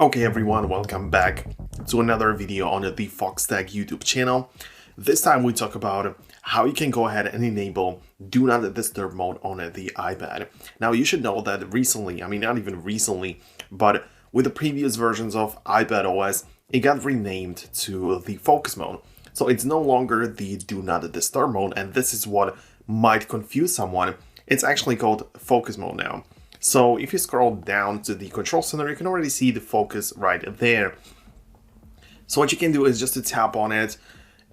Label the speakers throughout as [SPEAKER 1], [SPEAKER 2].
[SPEAKER 1] Okay everyone, welcome back to another video on the Foxtecc YouTube channel. This time we talk about how you can go ahead and enable Do Not Disturb mode on the iPad. Now you should know that recently, I mean not even recently, but with the previous versions of iPad OS, it got renamed to the Focus mode. So it's no longer the Do Not Disturb mode, and this is what might confuse someone. It's actually called Focus mode now. So if you scroll down to the control center, you can already see the focus right there. So what you can do is just to tap on it,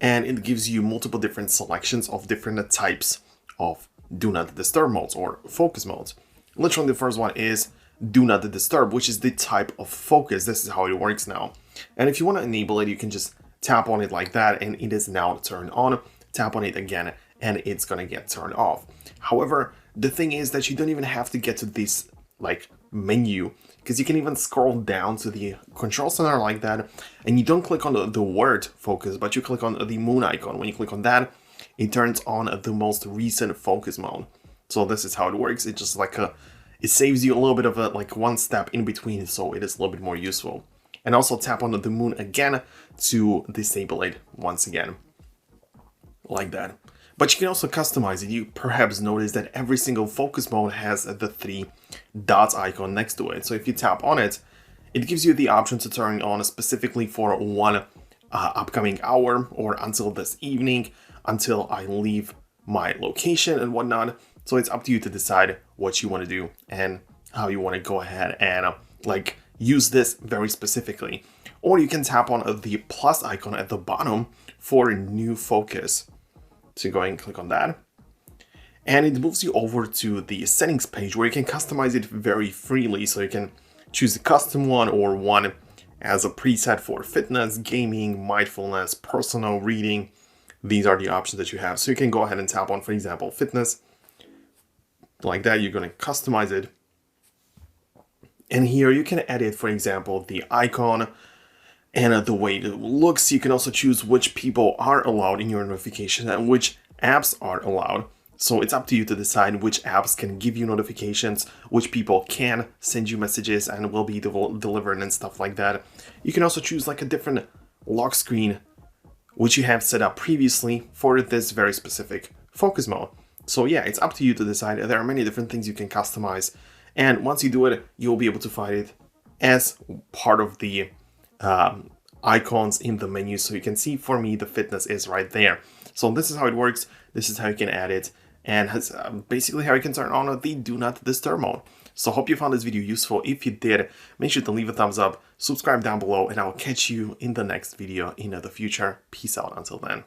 [SPEAKER 1] and it gives you multiple different selections of different types of Do Not Disturb modes or focus modes. Literally the first one is Do Not Disturb, which is the type of focus. This is how it works now. And if you want to enable it, you can just tap on it like that, and it is now turned on. Tap on it again, and it's gonna get turned off. However, the thing is that you don't even have to get to this menu, because you can even scroll down to the control center like that, and you don't click on the word focus, but you click on the moon icon. When you click on that, it turns on the most recent focus mode. So this is how it works. It's just it saves you a little bit of one step in between, so it is a little bit more useful. And also tap on the moon again to disable it once again, like that. But you can also customize it. You perhaps notice that every single focus mode has the 3 dots icon next to it. So if you tap on it, it gives you the option to turn it on specifically for one upcoming hour, or until this evening, until I leave my location and whatnot. So it's up to you to decide what you want to do and how you want to go ahead and use this very specifically. Or you can tap on the plus icon at the bottom for a new focus. So go ahead and click on that, and it moves you over to the settings page where you can customize it very freely. So you can choose a custom one, or one as a preset for fitness, gaming, mindfulness, personal, reading. These are the options that you have. So you can go ahead and tap on, for example, fitness, like that. You're going to customize it, and here you can edit, for example, the icon and the way it looks. You can also choose which people are allowed in your notification and which apps are allowed. So it's up to you to decide which apps can give you notifications, which people can send you messages and will be delivered and stuff like that. You can also choose a different lock screen, which you have set up previously for this very specific focus mode. So yeah, it's up to you to decide. There are many different things you can customize, and once you do it, you'll be able to find it as part of the icons in the menu. So you can see, for me, the fitness is right there. So this is how it works. This is how you can add it, and basically how you can turn on the Do Not Disturb mode. So hope you found this video useful. If you did, make sure to leave a thumbs up, subscribe down below, and I will catch you in the next video in the future. Peace out until then.